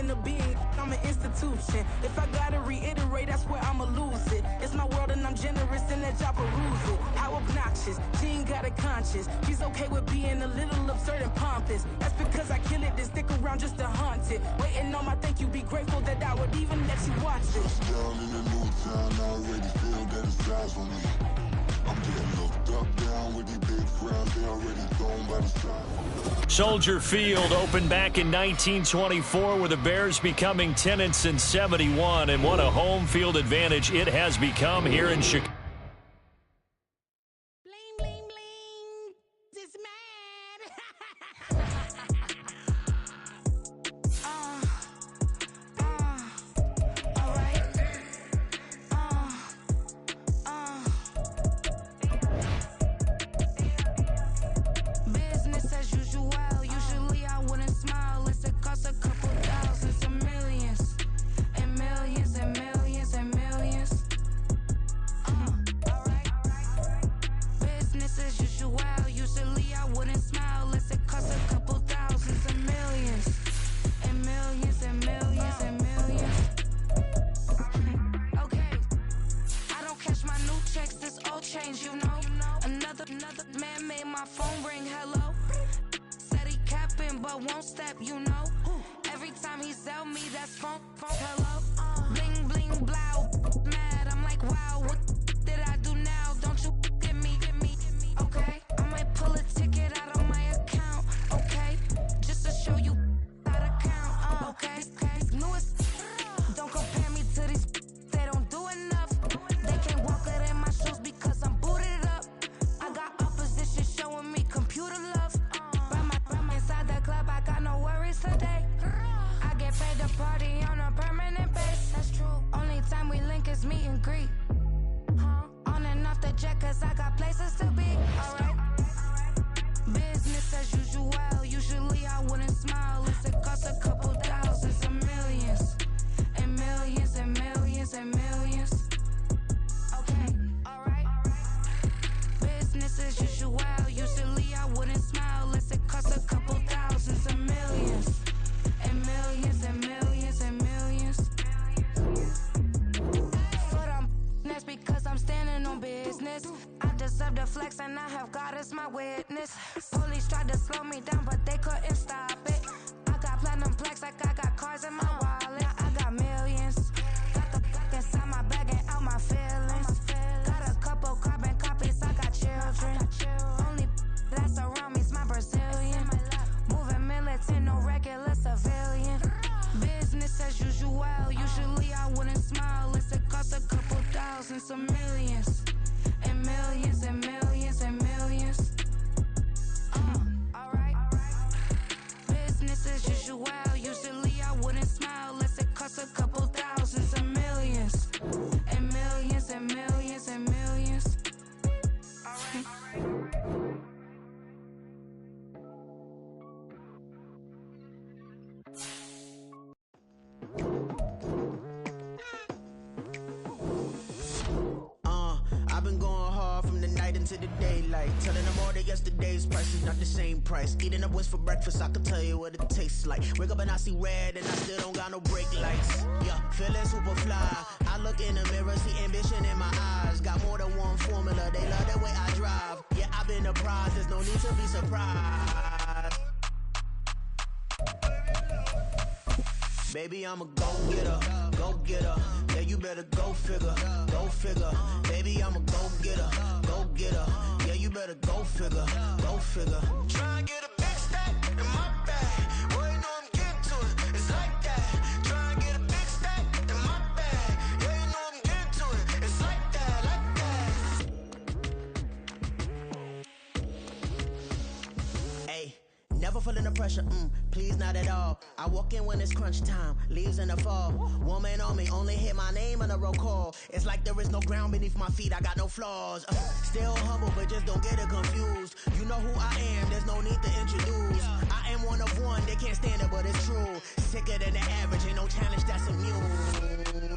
reason of being, I'm an institution. If I gotta reiterate, that's where I'ma lose it. It's my world and I'm generous and that y'all peruse it. How obnoxious, she ain't got a conscience. She's okay with being a little absurd and pompous. That's because I kill it, then stick around just to haunt it. Waiting on my thank you, be grateful that I would even let you watch it. Touchdown in a new town, I already feel that it's eyes on me. I'm getting looked up, down with these big crowds, they already thrown by the side. Soldier Field opened back in 1924 with the Bears becoming tenants in 71, and what a home field advantage it has become here in Chicago. Bling, bling, bling. This mad. All right. Business as usual. Usually I wouldn't smile. It's a cost a couple thousands of millions. And millions and millions and millions. Alright. Business as usual. Usually I wouldn't smile. It's a cost a couple thousands of millions. And millions and millions and millions. Okay. I don't catch my new checks, this old change, you know. Another man made my phone ring, hello. Said he capping, but won't step, you know. Every time he sell me, that's phone, hello. Bling, bling, blow, mad, I'm like, wow, what did I do now? Don't you get me, okay? I might pull a ticket out of my account, okay? Just to show you how to count, okay? Newest, don't compare me to these, they don't do enough. They can't walk it in my shoes because I'm booted up. I got opposition showing me computer love. Run inside the club, I got no worries today. I get paid to party on a permanent base. That's true. Only time we link is meet and greet. On and off the jet, cause I got places to be. Alright. Business as usual. Usually I wouldn't smile. It's a cost a couple thousands of millions. And millions and millions and millions. Okay, alright. Business as usual. Usually I wouldn't smile. It's a cost a couple thousands of millions. And millions and millions and millions. For them, that's because I'm standing on business. I deserve the flex and I have God as my witness. Police tried to slow me down, but they couldn't stop it. I got platinum plaques like I got cars in my wallet. I got millions. Got the fuck inside my bag and out my feelings. Got a couple carbon copies, I got children. Only that's around me's my Brazilian. Moving militant, no regular civilian. Business as usual. Usually I wouldn't smile. It's a cost a couple thousands of millions. And millions and millions and millions. Alright. Business as usual. Usually I wouldn't smile. It's a cost a couple thousands of millions. And millions and millions and millions. Alright. I've been going hard from the night into the daylight. Telling them all that yesterday's price is not the same price. Eating up what's for breakfast, I can tell you what it tastes like. Wake up and I see red and I still don't got no brake lights. Yeah, feeling super fly. I look in the mirror, see ambition in my eyes. Got more than one formula, they love the way I drive. Yeah, I've been apprised, there's no need to be surprised. Baby, I'm a go-getter, go-getter. Yeah, you better go figure, go figure. Baby, I'm a go-getter, go-getter. Yeah, you better go figure, go figure. Try and get a big stack in my bag. Boy, you know I'm getting to it, it's like that. Try and get a big stack in my bag. Yeah, you know I'm getting to it, it's like that, like that. Hey, never feeling the pressure, please not at all. I walk in when it's crunch time, leaves in the fall. Woman on me, only hit my name on the roll call. It's like there is no ground beneath my feet, I got no flaws. Still humble, but just don't get it confused. You know who I am, there's no need to introduce. I am one of one, they can't stand it, but it's true. Sicker than the average, ain't no challenge that's immune.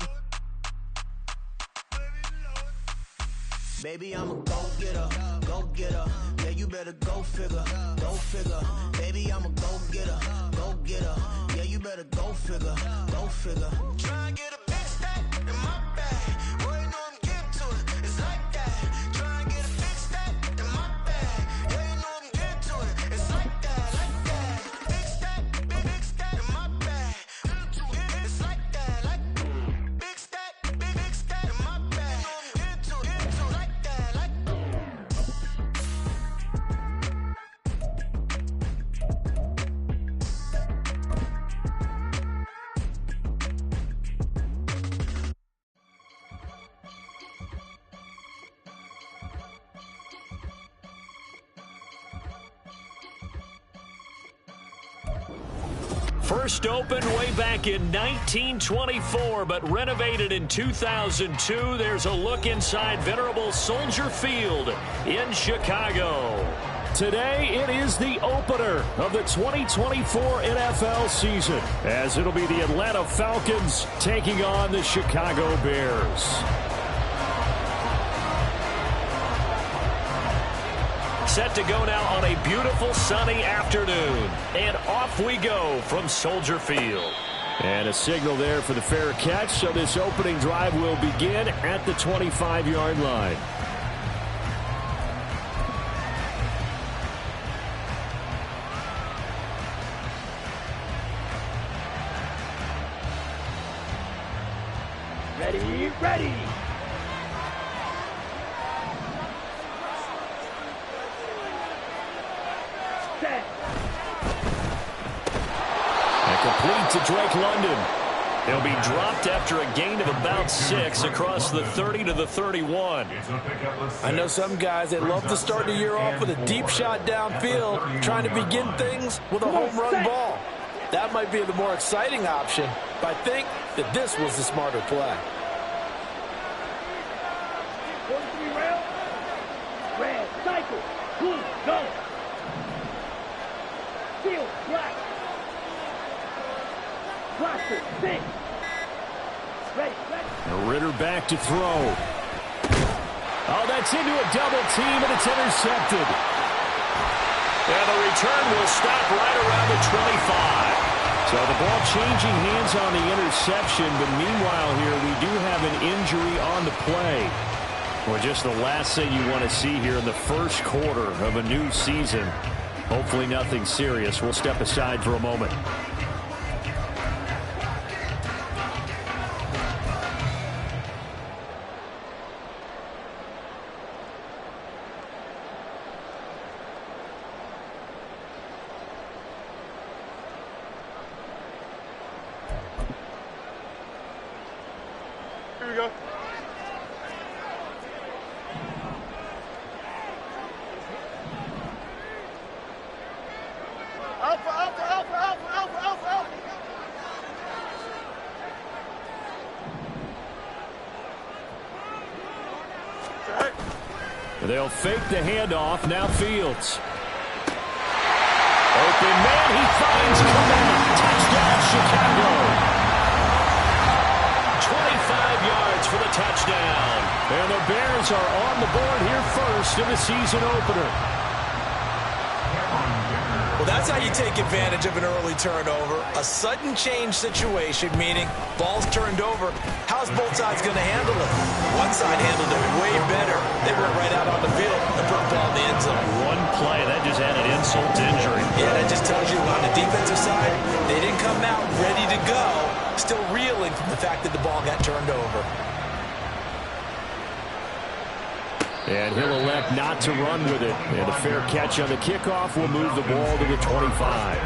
Baby, I'm a go-getter, go-getter. Yeah, you better go figure, go figure. Baby, I'm a go-getter, go-getter. Yeah, you better better go figure, go figure. Try and get a big stack in my bag. Boy, you know I'm getting to it. It's like that. Try and get a big stack in my bag. Yeah, you know I'm getting to it. It's like that, like that. Big stack in my bag. It's like that, like big stack in my bag. You know I'm getting to it, like that, like. First opened way back in 1924, but renovated in 2002. There's a look inside venerable Soldier Field in Chicago. Today, it is the opener of the 2024 NFL season, as it'll be the Atlanta Falcons taking on the Chicago Bears. Set to go now on a beautiful sunny afternoon. And off we go from Soldier Field. And a signal there for the fair catch, so this opening drive will begin at the 25-yard line. Ready. Set. And complete to Drake London. He'll be dropped after a gain of about 6 across the 30 to the 31. I know some guys, they love to start the year off with a deep shot downfield, trying to begin things with a home run ball. That might be the more exciting option, but I think that this was the smarter play. 43 rail. Red, cycle. Blue, go. Field, black. Blaster, 6. Ready. Ritter back to throw. Oh, that's into a double team, and it's intercepted. And the return will stop right around the 25. So the ball changing hands on the interception, but meanwhile here we do have an injury on the play. Well, just the last thing you want to see here in the first quarter of a new season. Hopefully nothing serious. We'll step aside for a moment. Here we go. Alpha, alpha, alpha, alpha, alpha, alpha, alpha. Check. They'll fake the handoff. Now Fields. Open man. He finds Clement. Touchdown, Chicago. 25 yards for the touchdown. And the Bears are on the board here first in the season opener. Well, that's how you take advantage of an early turnover. A sudden change situation, meaning ball's turned over. How's both sides going to handle it? One side handled it way better. They went right out on the field and put the ball in the end zone. One play, that just added insult to injury. Yeah, that just tells you on the defensive side, they didn't come out ready to go. Still reeling from the fact that the ball got turned over. And he'll elect not to run with it. And a fair catch on the kickoff will move the ball to the 25.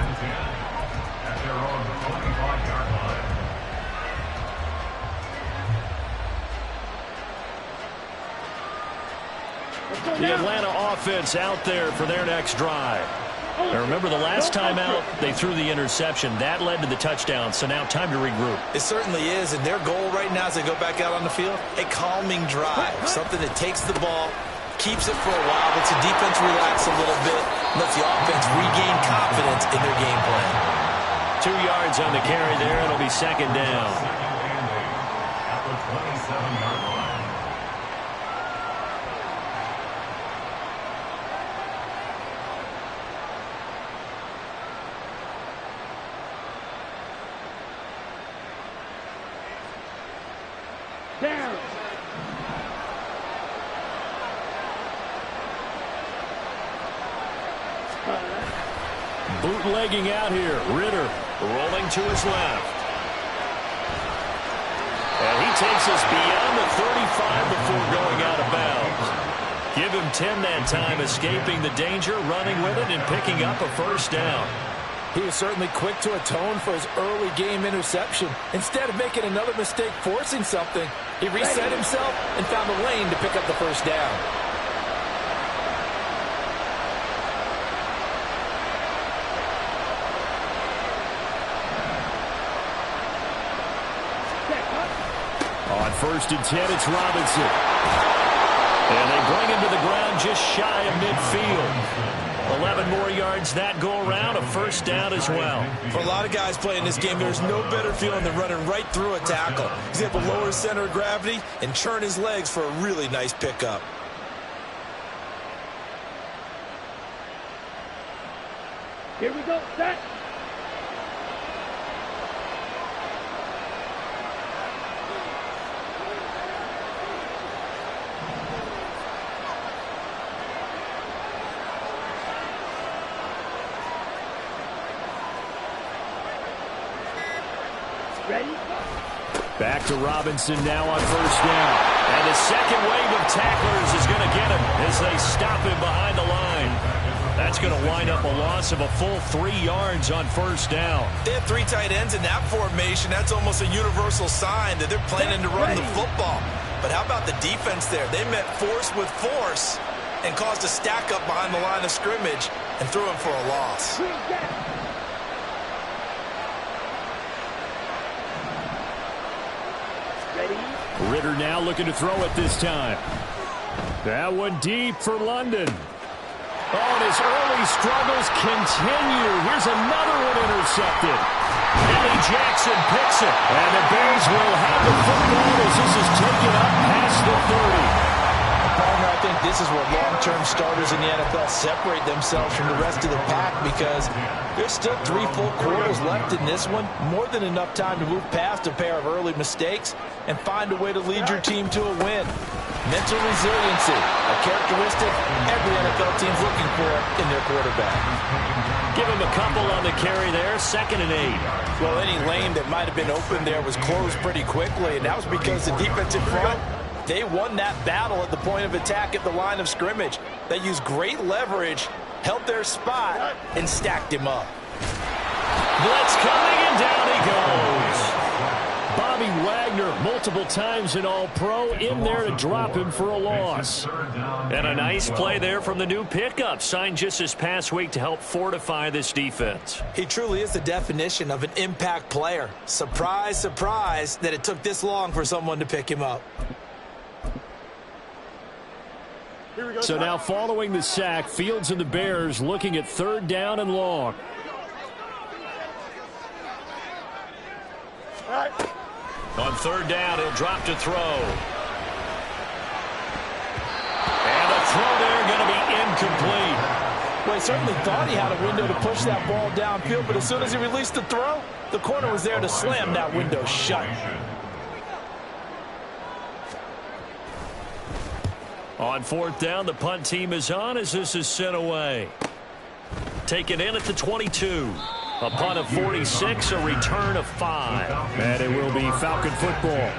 The Atlanta offense out there for their next drive. Now remember, the last time out, they threw the interception. That led to the touchdown, so now time to regroup. It certainly is, and their goal right now as they go back out on the field, a calming drive, something that takes the ball, keeps it for a while, lets the defense relax a little bit, lets the offense regain confidence in their game plan. 2 yards on the carry there, and it'll be second down. At the 27-yard line. down. Bootlegging out here. Ridder rolling to his left. And he takes us beyond the 35 before going out of bounds. Give him 10 that time, escaping the danger, running with it, and picking up a first down. He was certainly quick to atone for his early game interception. Instead of making another mistake forcing something, he reset himself and found the lane to pick up the first down. On 1st and 10, it's Robinson. And they bring him to the ground just shy of midfield. 11 more yards that go around, a first down as well. For a lot of guys playing this game, there's no better feeling than running right through a tackle. He's able to lower his center of gravity and churn his legs for a really nice pickup. Here we go, set. Ready? Back to Robinson now on first down. And the second wave of tacklers is going to get him as they stop him behind the line. That's going to wind up a loss of a full 3 yards on first down. They have 3 tight ends in that formation. That's almost a universal sign that they're planning to run the football. But how about the defense there? They met force with force and caused a stack up behind the line of scrimmage and threw him for a loss. Ridder now looking to throw it this time. That one deep for London. Oh, and his early struggles continue. Here's another one intercepted. Billy Jackson picks it. And the Bears will have the football as this is taken up past the 30. Partner, I think this is where long-term starters in the NFL separate themselves from the rest of the pack because there's still 3 full quarters left in this one. More than enough time to move past a pair of early mistakes and find a way to lead your team to a win. Mental resiliency, a characteristic every NFL team's looking for in their quarterback. Give him a couple on the carry there, 2nd and 8. Well, any lane that might have been open there was closed pretty quickly, and that was because the defensive front, they won that battle at the point of attack at the line of scrimmage. They used great leverage, held their spot, and stacked him up. Blitz coming, and down he goes. Bobby Wagner, multiple times an All-Pro, in there to drop him for a loss. And a nice play there from the new pickup, signed just this past week to help fortify this defense. He truly is the definition of an impact player. Surprise, surprise that it took this long for someone to pick him up. So now following the sack, Fields and the Bears looking at 3rd down and long. On 3rd down, he'll drop to throw. And the throw there going to be incomplete. Well, he certainly thought he had a window to push that ball downfield, but as soon as he released the throw, the corner was there to slam that window shut. On 4th down, the punt team is on as this is sent away. Taken in at the 22. A punt of 46, a return of 5. And it will be Falcon football.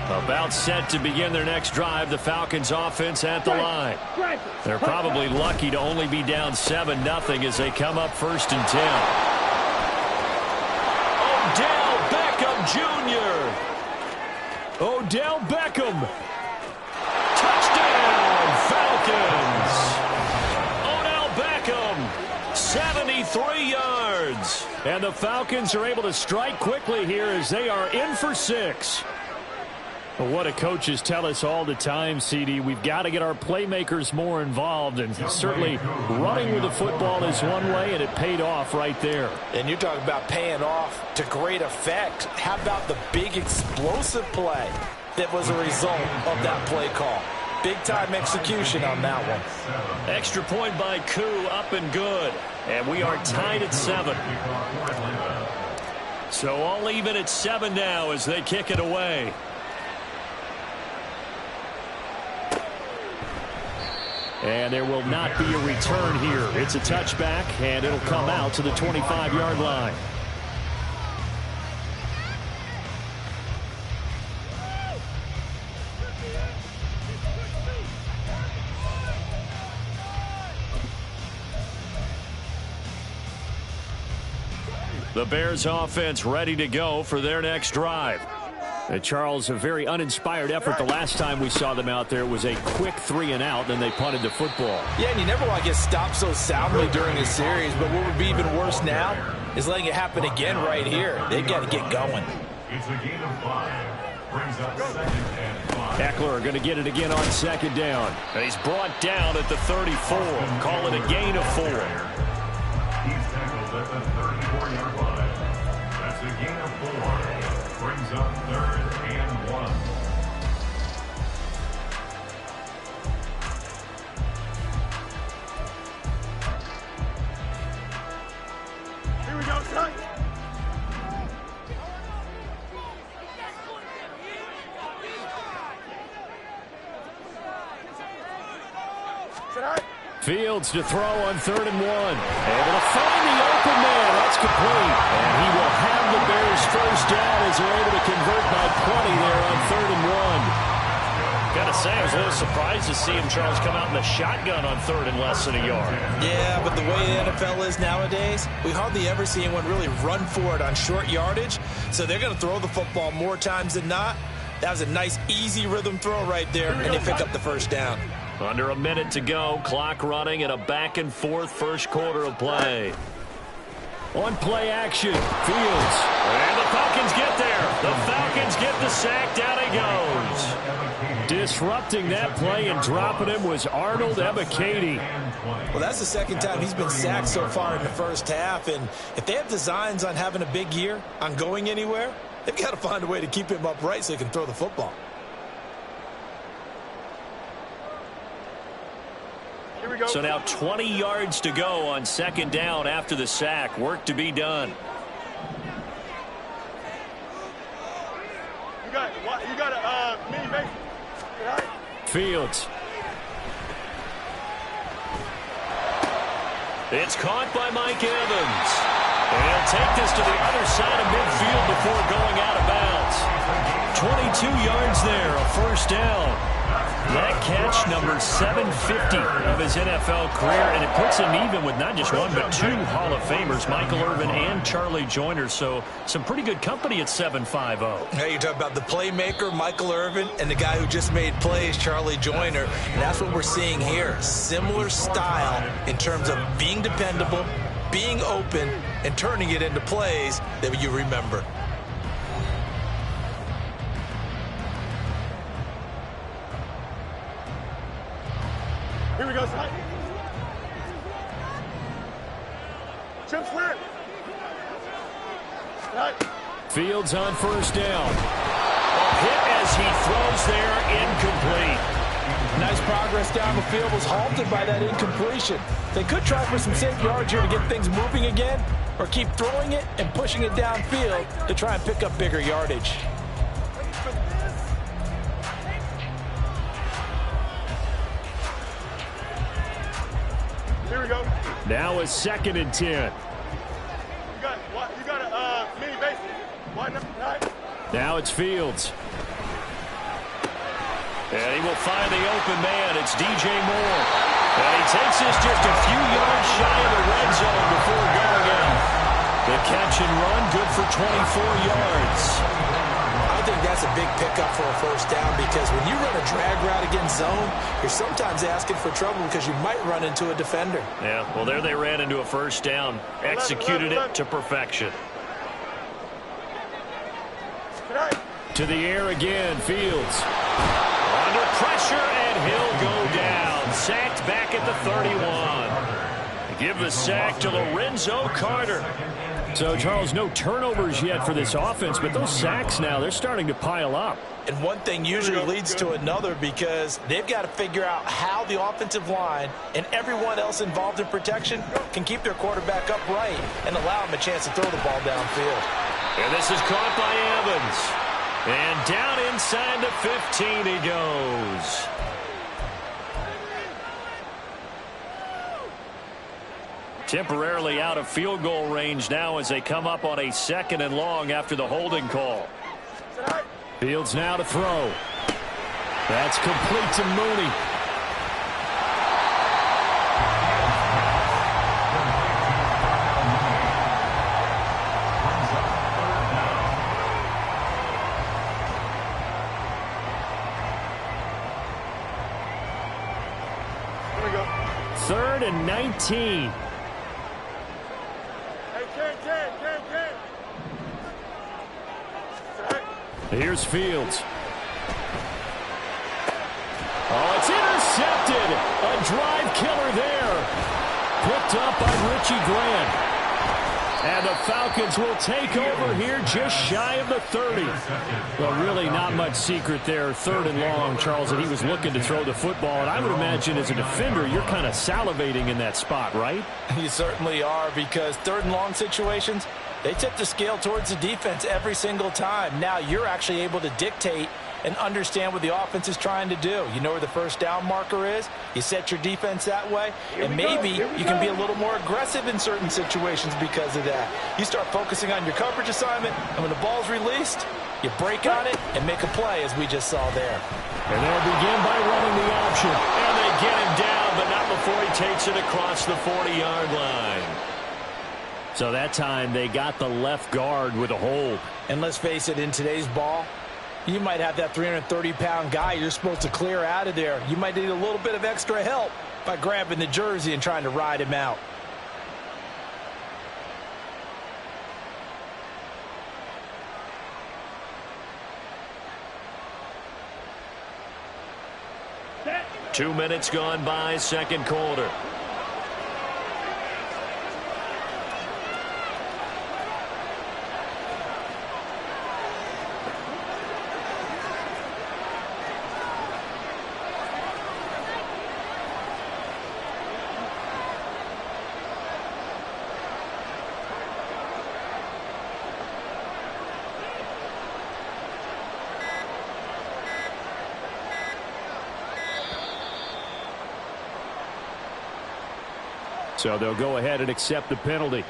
About set to begin their next drive, the Falcons offense at the line. They're probably lucky to only be down 7-0 as they come up 1st and 10. Odell Beckham Jr. Odell Beckham. Touchdown, Falcons. Odell Beckham, 73 yards. And the Falcons are able to strike quickly here as they are in for 6. Well, what do coaches tell us all the time, CD? We've got to get our playmakers more involved, and certainly running with the football is one way, and it paid off right there. And you're talking about paying off to great effect. How about the big explosive play that was a result of that play call? Big-time execution on that one. Extra point by Koo, up and good. And we are tied at 7. So all even at 7 now as they kick it away. And there will not be a return here. It's a touchback, and it'll come out to the 25-yard line. The Bears offense ready to go for their next drive. And Charles, a very uninspired effort the last time we saw them out there. It was a quick 3-and-out, then they punted the football. Yeah, and you never want to get stopped so soundly during a series, but what would be even worse now is letting it happen again right here. They've got to get going. It's a gain of 5. Brings up 2nd and 5. Eckler going to get it again on 2nd down. And he's brought down at the 34. Call it a gain of 4. He's tackled at the 34-yard line. That's a gain of 4. Brings up 3rd and 1. Here we go, son. Fields to throw on 3rd and 1. Able to find the open man. That's complete. And he will have the Bears first down as they're able to convert by 20 there on 3rd and 1. Got to say, I was a little surprised to see him, Charles, come out in the shotgun on 3rd and less than a yard. Yeah, but the way the NFL is nowadays, we hardly ever see anyone really run for it on short yardage. So they're going to throw the football more times than not. That was a nice, easy rhythm throw right there, and they pick up the first down. Under a minute to go, clock running, and a back-and-forth first quarter of play. On play action, Fields. And the Falcons get there. The Falcons get the sack. Down he goes. Disrupting that play and dropping him was Arnold Ebiketie. Well, that's the second time he's been sacked so far in the first half, and if they have designs on having a big year, on going anywhere, they've got to find a way to keep him upright so he can throw the football. So now 20 yards to go on 2nd down after the sack. Work to be done. You got a mini base. Fields. It's caught by Mike Evans. And he'll take this to the other side of midfield before going out of bounds. 22 yards there, a first down. That catch, number 750 of his NFL career, and it puts him even with not just one, but 2 Hall of Famers, Michael Irvin and Charlie Joyner. So some pretty good company at 750. Now you talk about the playmaker, Michael Irvin, and the guy who just made plays, Charlie Joyner. And that's what we're seeing here. Similar style in terms of being dependable, being open, and turning it into plays that you remember. Here we go, son. Chip square. Fields on first down. A hit as he throws there, incomplete. Nice progress down the field, was halted by that incompletion. They could try for some safe yards here to get things moving again, or keep throwing it and pushing it downfield to try and pick up bigger yardage. Here we go. Now a 2nd and 10. You got a mini base. Now it's Fields. And he will find the open man. It's DJ Moore. And he takes this just a few yards shy of the red zone before going out. The catch and run, good for 24 yards. I think that's a big pickup for a first down, because when you run a drag route against zone, you're sometimes asking for trouble because you might run into a defender. Yeah, well, there they ran into a first down. Executed it to perfection. To the air again, Fields. Under pressure, and he'll go down. Sacked back at the 31. Give the sack to Lorenzo Carter. So, Charles, no turnovers yet for this offense, but those sacks now, they're starting to pile up. And one thing usually leads to another because they've got to figure out how the offensive line and everyone else involved in protection can keep their quarterback upright and allow him a chance to throw the ball downfield. And this is caught by Evans. And down inside the 15 he goes. Temporarily out of field goal range now as they come up on a 2nd and long after the holding call. Fields now to throw. That's complete to Mooney. Here we go. 3rd and 19. Here's Fields. Oh, it's intercepted. A drive killer there. Picked up by Richie Grant. And the Falcons will take over here just shy of the 30. Well, really not much secret there. 3rd and long, Charles, and he was looking to throw the football. And I would imagine as a defender, you're kind of salivating in that spot, right? You certainly are, because 3rd and long situations, they tip the scale towards the defense every single time. Now you're actually able to dictate and understand what the offense is trying to do. You know where the first down marker is. You set your defense that way, and maybe you can be a little more aggressive in certain situations because of that. You start focusing on your coverage assignment, and when the ball's released, you break on it and make a play, as we just saw there. And they'll begin by running the option. And they get him down, but not before he takes it across the 40-yard line. So that time they got the left guard with a hold. And let's face it, in today's ball, you might have that 330-pound guy you're supposed to clear out of there. You might need a little bit of extra help by grabbing the jersey and trying to ride him out. Set. 2 minutes gone by, 2nd quarter. So they'll go ahead and accept the penalty.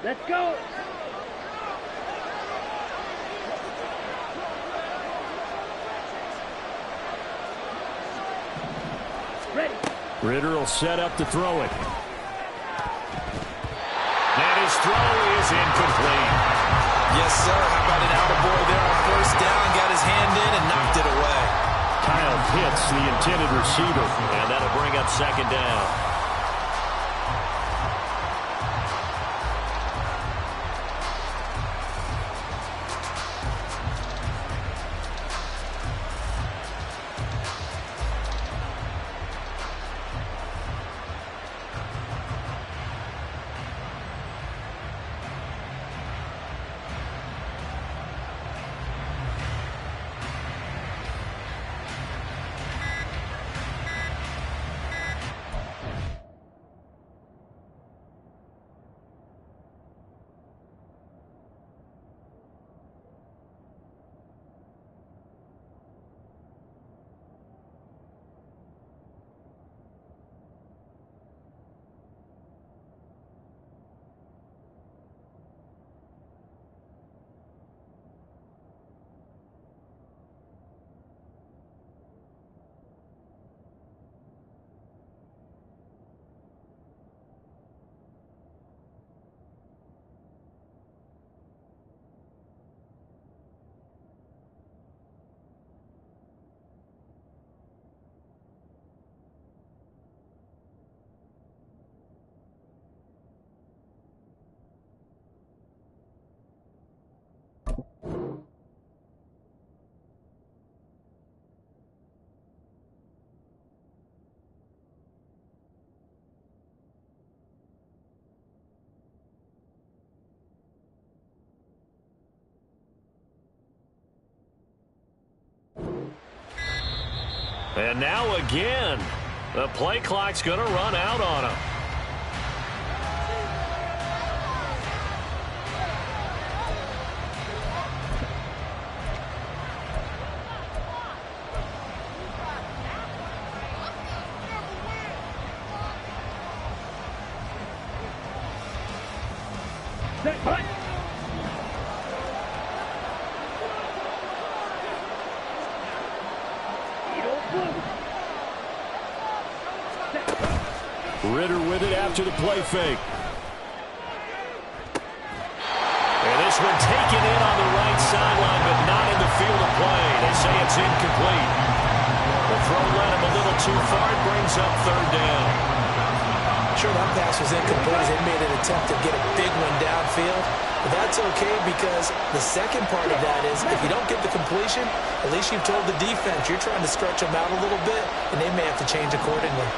Let's go. Ready. Ritter will set up to throw it. And his throw is incomplete. Yes, sir. How about an attaboy there on 1st down? Got his hand in and knocked it away. Kyle Pitts, the intended receiver. And that'll bring up 2nd down. And now again, the play clock's going to run out on him. Ritter with it after the play fake. And this one taken in on the right sideline, but not in the field of play. They say it's incomplete. The throw led him a little too far. It brings up third down. Sure, that pass was incomplete as they made an attempt to get a big one downfield. But that's okay because the second part of that is if you don't get the completion, at least you've told the defense you're trying to stretch them out a little bit, and they may have to change accordingly.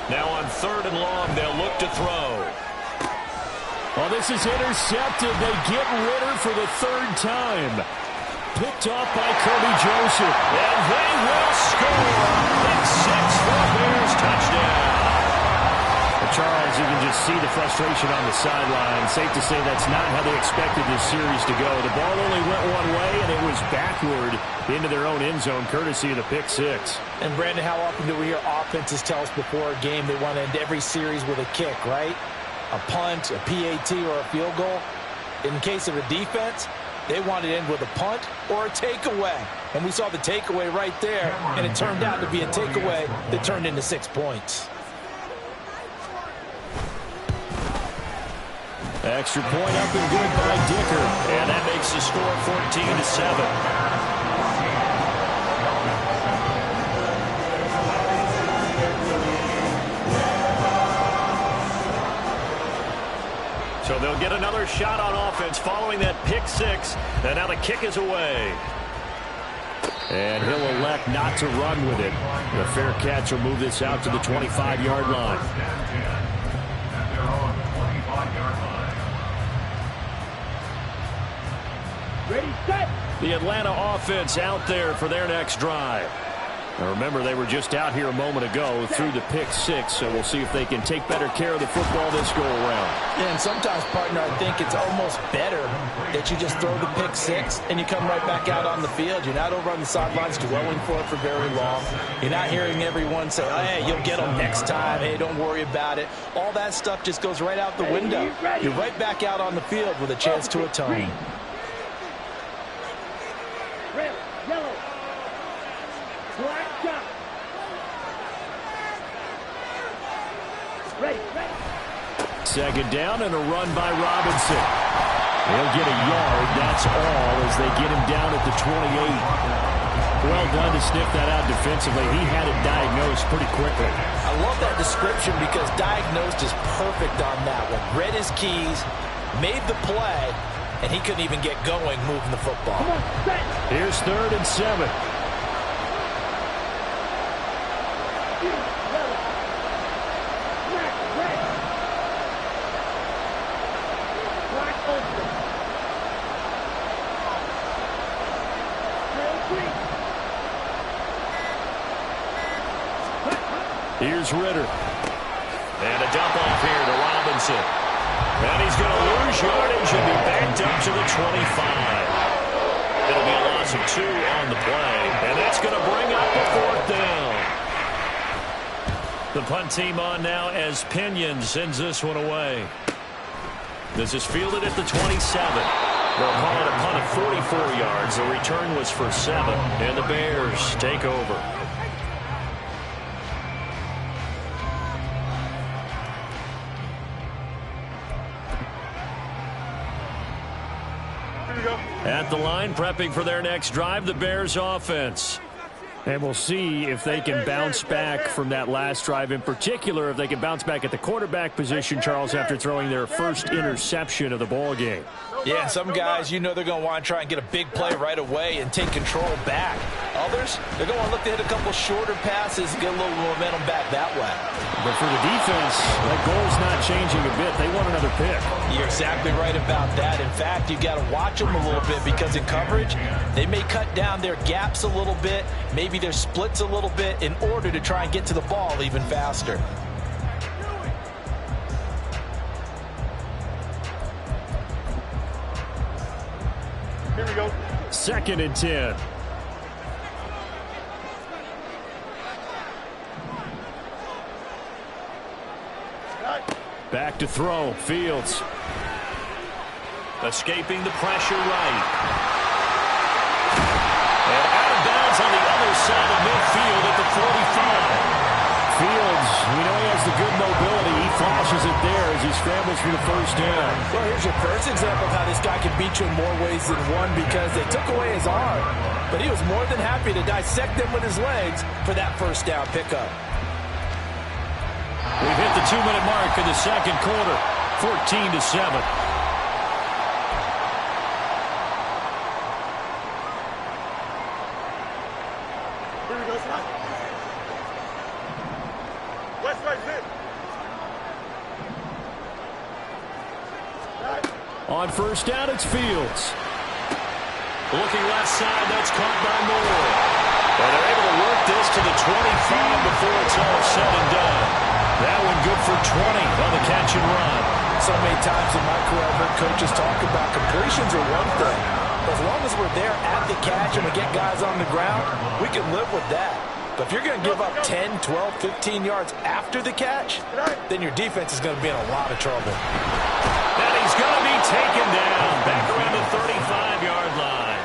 Now on third and long, they'll look to throw. Well, this is intercepted. They get Ritter for the third time. Picked off by Kirby Joseph. And they will score. Pick six for the Bears. Touchdown. Well, Charles, you can just see the frustration on the sideline. Safe to say that's not how they expected this series to go. The ball only went one way, and it was backward into their own end zone, courtesy of the pick six. And, Brandon, how often do we hear offenses tell us before a game they want to end every series with a kick, right? A punt, a PAT, or a field goal. In case of a defense, they want to end with a punt or a takeaway. And we saw the takeaway right there, and it turned out to be a takeaway that turned into 6 points. Extra point up and good by Dicker. And that makes the score 14-7. So they'll get another shot on offense following that pick six. And now the kick is away. And he'll elect not to run with it. The fair catch will move this out to the 25-yard line. Ready, set. The Atlanta offense out there for their next drive. Now remember, they were just out here a moment ago through the pick six, so we'll see if they can take better care of the football this go-around. Yeah, and sometimes, partner, I think it's almost better that you just throw the pick six and you come right back out on the field. You're not over on the sidelines dwelling for it for very long. You're not hearing everyone say, oh, hey, you'll get them next time. Hey, don't worry about it. All that stuff just goes right out the window. You're right back out on the field with a chance to atone. Red, yellow, black, jump. Ready, ready. Second down and a run by Robinson. He'll get a yard, that's all, as they get him down at the 28. Well done to sniff that out defensively. He had it diagnosed pretty quickly. I love that description because diagnosed is perfect on that one. Read his keys, made the play, and he couldn't even get going moving the football. Come on, set. Here's 3rd and 7. Yellow, black, red. Black, open. Trail, green. Here's Ritter. And a dump off here to Robinson. And he's going to lose yardage and be backed up to the 25. It'll be a loss of 2 on the play. And that's going to bring up the 4th down. The punt team on now as Pinion sends this one away. This is fielded at the 27. They'll call it a punt of 44 yards. The return was for 7. And the Bears take over. At the line, prepping for their next drive, the Bears offense. And we'll see if they can bounce back from that last drive. In particular, if they can bounce back at the quarterback position, Charles, after throwing their first interception of the ball game. Yeah, and some guys, you know they're going to want to try and get a big play right away and take control back. Others, they're going to look to hit a couple shorter passes and get a little momentum back that way. But for the defense, that goal's not changing a bit. They want another pick. You're exactly right about that. In fact, you've got to watch them a little bit because in coverage, they may cut down their gaps a little bit, maybe their splits a little bit in order to try and get to the ball even faster. Here we go. 2nd and 10. Back to throw. Fields. Escaping the pressure right. And out of bounds on the other side of midfield at the 45. Fields, we know he has the good mobility. He flashes it there as he scrambles for the first down. Well, here's your first example of how this guy can beat you in more ways than one because they took away his arm. But he was more than happy to dissect them with his legs for that first down pickup. We've hit the 2-minute mark in the second quarter. 14-7. Here we go, slide. West right hit. On first down, it's Fields. Looking left side, that's caught by Moore. And they're able to work this to the 25 before it's all said and done. That one good for 20 on the catch and run. So many times in my career, I've heard coaches talk about completions are one thing. But as long as we're there at the catch and we get guys on the ground, we can live with that. But if you're going to give up 10, 12, 15 yards after the catch, then your defense is going to be in a lot of trouble. And he's going to be taken down back around the 35-yard line.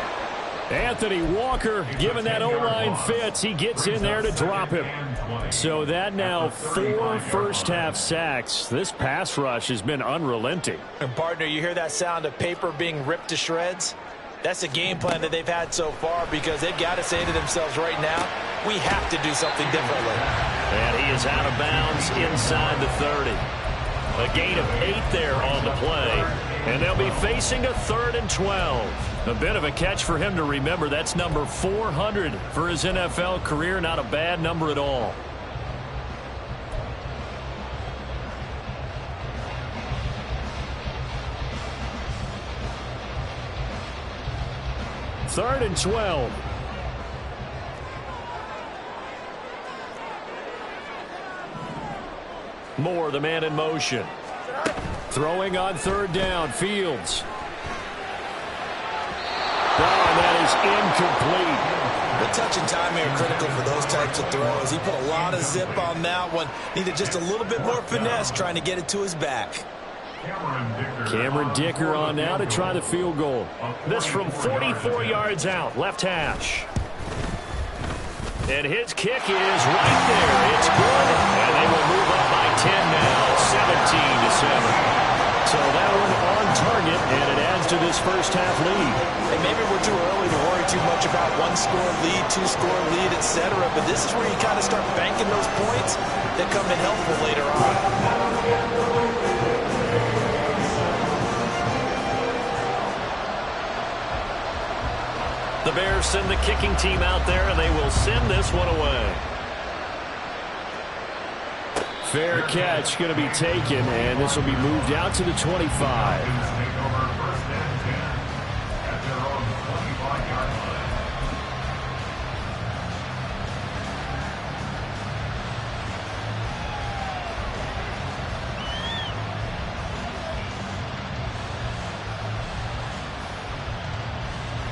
Anthony Walker giving that O-line fits. He gets in there to drop him. So that now 4 first-half sacks. This pass rush has been unrelenting. And, partner, you hear that sound of paper being ripped to shreds? That's the game plan that they've had so far because they've got to say to themselves right now, we have to do something differently. And he is out of bounds inside the 30. A gain of 8 there on the play. And they'll be facing a 3rd and 12. A bit of a catch for him to remember. That's number 400 for his NFL career. Not a bad number at all. Third and 12. Moore, the man in motion. Throwing on 3rd down. Fields. Oh, that is incomplete. The touch and timing are critical for those types of throws. He put a lot of zip on that one. Needed just a little bit more finesse trying to get it to his back. Cameron Dicker on now to try the field goal. This from 44 yards out, left hash. And his kick is right there. It's good. And they will move up by 10 now, 17-7. So that one on target, and it adds to this first-half lead. And maybe we're too early to worry too much about 1-score lead, 2-score lead, etc. But this is where you kind of start banking those points that come in helpful later on. The Bears send the kicking team out there, and they will send this one away. Fair catch going to be taken, and this will be moved out to the 25.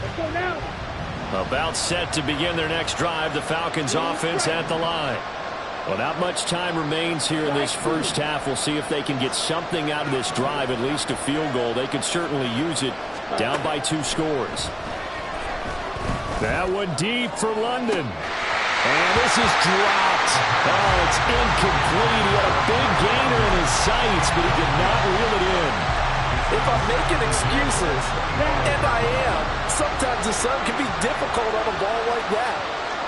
Let's go now. About set to begin their next drive, the Falcons offense at the line. Well, not much time remains here in this first half. We'll see if they can get something out of this drive, at least a field goal. They could certainly use it down by 2 scores. That one deep for London. And this is dropped. Oh, it's incomplete. He had a big gainer in his sights, but he did not reel it in. If I'm making excuses, and I am, sometimes the sun can be difficult on a ball like that.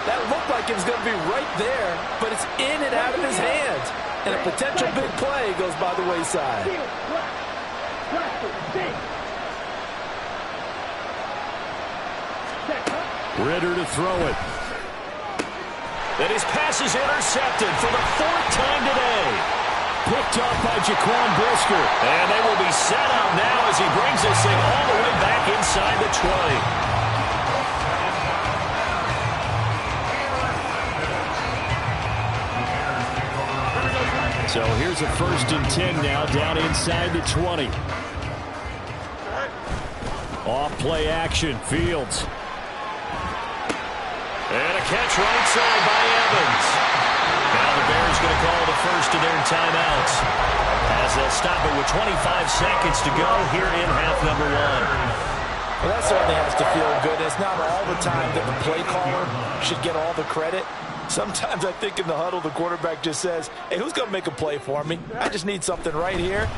That looked like it was going to be right there, but it's in and out of his hands. And a potential big play goes by the wayside. Ritter to throw it. And his pass is intercepted for the 4th time today. Picked up by Jaquan Brisker. And they will be set up now as he brings this thing all the way back inside the 20. So here's a 1st and 10 now down inside the 20. Off play action, Fields. And a catch right side by Evans. Now the Bears going to call the first of their timeouts as they'll stop it with 25 seconds to go here in half number 1. Well, that certainly has to feel good. It's not all the time that the play caller should get all the credit. Sometimes I think in the huddle, the quarterback just says, hey, who's going to make a play for me? I just need something right here.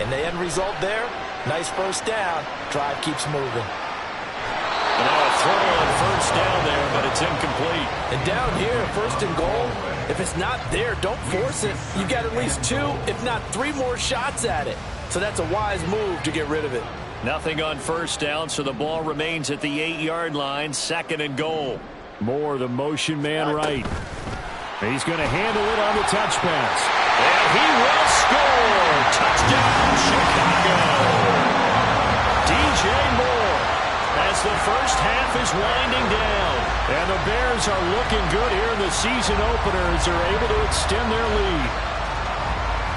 And the end result there, nice 1st down. Drive keeps moving. And now a throw on 1st down there, but it's incomplete. And down here, 1st and goal, if it's not there, don't force it. You've got at least 2, if not 3 more shots at it. So that's a wise move to get rid of it. Nothing on 1st down, so the ball remains at the 8-yard line, 2nd and goal. Moore, the motion man right. He's going to handle it on the touch pass. And he will score! Touchdown, Chicago! DJ Moore as the first half is winding down. And the Bears are looking good here in the season opener as they're able to extend their lead.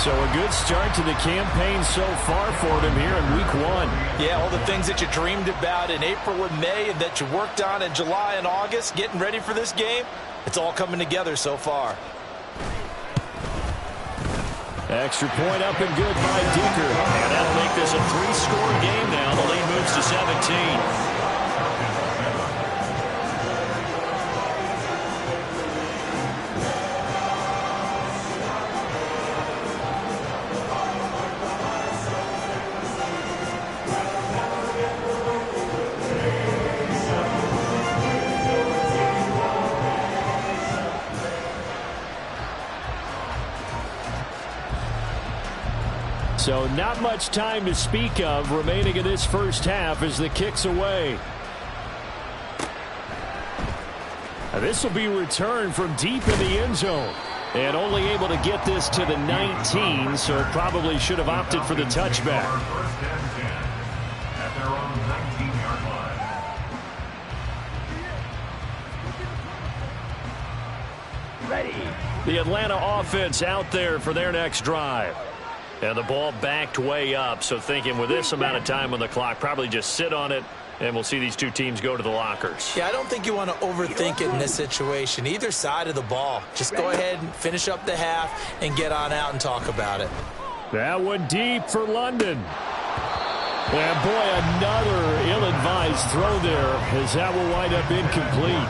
So a good start to the campaign so far for them here in week 1. Yeah, all the things that you dreamed about in April and May and that you worked on in July and August, getting ready for this game, it's all coming together so far. Extra point up and good by Dicker. And that'll make this a 3-score game now. The lead moves to 17. So not much time to speak of remaining in this first half as the kick's away. This will be returned from deep in the end zone. And only able to get this to the 19, so probably should have opted for the touchback. First and 10 at their own 19-yard line. Ready. The Atlanta offense out there for their next drive. And the ball backed way up, so thinking with this amount of time on the clock, probably just sit on it, and we'll see these two teams go to the lockers. Yeah, I don't think you want to overthink it in this situation. Either side of the ball. Just go ahead and finish up the half and get on out and talk about it. That one deep for London. And boy, another ill-advised throw there as that will wind up incomplete.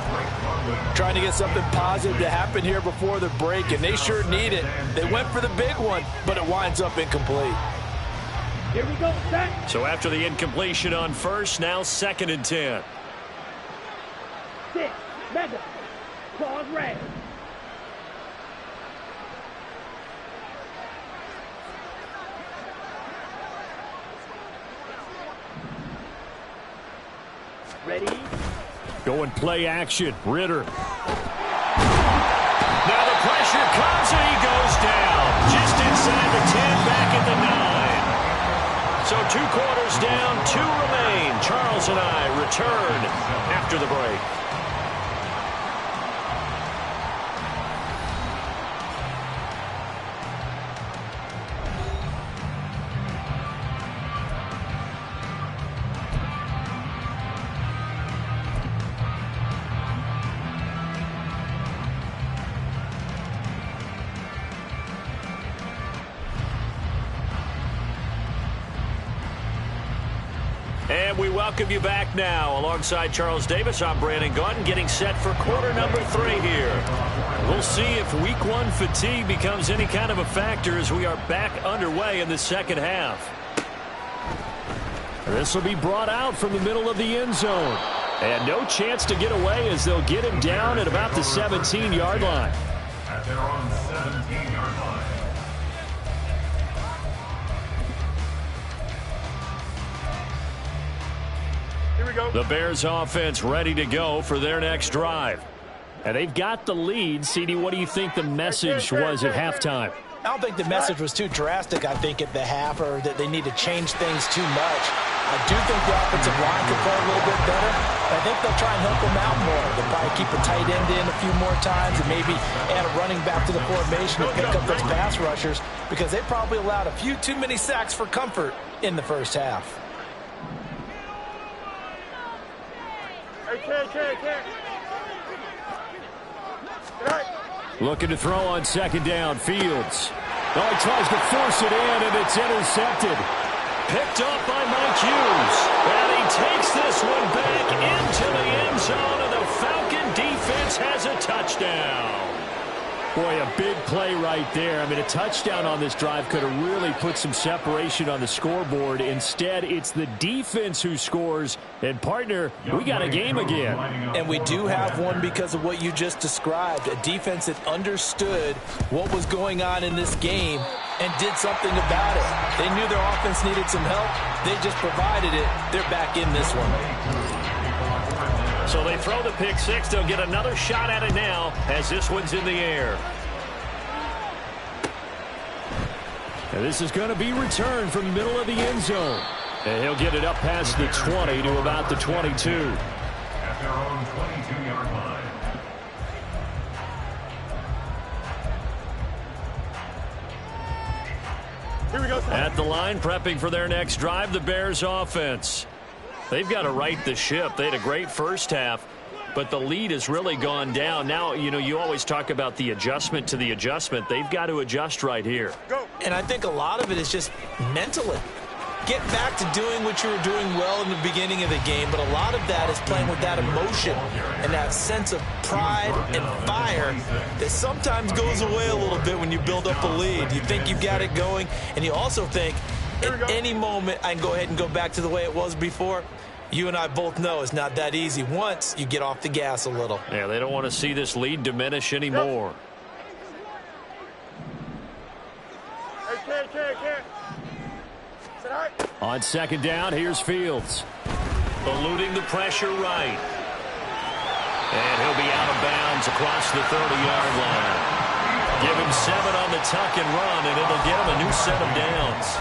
Trying to get something positive to happen here before the break, and they sure need it. They went for the big one, but it winds up incomplete. Here we go, set. So after the incompletion on 1st, now 2nd and 10. 6, mega, claws red. Ready? Going play action. Ritter. Now the pressure comes and he goes down. Just inside the 10, back at the 9. So 2 quarters down, 2 remain. Charles and I return after the break. And we welcome you back now. Alongside Charles Davis, I'm Brandon Gaudin, getting set for quarter number 3 here. We'll see if week 1 fatigue becomes any kind of a factor as we are back underway in the second half. This will be brought out from the middle of the end zone. And no chance to get away as they'll get him down at about the 17-yard line. At their own 17-yard line. Here we go. The Bears offense ready to go for their next drive. And they've got the lead. CD, what do you think the message was at halftime? I don't think the message was too drastic, I think, at the half, or that they need to change things too much. I do think the offensive line could play a little bit better. I think they'll try and help them out more. They'll probably keep a tight end in a few more times and maybe add a running back to the formation to pick up those pass rushers, because they probably allowed a few too many sacks for comfort in the first half. Looking to throw on second down. Fields. Oh, he tries to force it in, and it's intercepted. Picked up by Mike Hughes. And he takes this one back into the end zone, and the Falcon defense has a touchdown. Boy, a big play right there. I mean, a touchdown on this drive could have really put some separation on the scoreboard. Instead, it's the defense who scores. And, partner, we got a game again. And we do have one because of what you just described. A defense that understood what was going on in this game and did something about it. They knew their offense needed some help. They just provided it. They're back in this one. So they throw the pick six. They'll get another shot at it now as this one's in the air. And this is going to be returned from the middle of the end zone. And he'll get it up past the 20 to about the 22. At their own 22-yard line. Here we go. At the line, prepping for their next drive, the Bears offense. They've got to right the ship. They had a great first half, but the lead has really gone down. Now, you know, you always talk about the adjustment to the adjustment. They've got to adjust right here. Go. And I think a lot of it is just mentally. Get back to doing what you were doing well in the beginning of the game, but a lot of that is playing with that emotion and that sense of pride and fire that sometimes goes away a little bit when you build up a lead. You think you've got it going, and you also think at any moment I can go ahead and go back to the way it was before. You and I both know it's not that easy once you get off the gas a little. Yeah, they don't want to see this lead diminish anymore. On second down, here's Fields. Eluding the pressure right. And he'll be out of bounds across the 30-yard line. Give him 7 on the tuck and run, and it'll get him a new set of downs.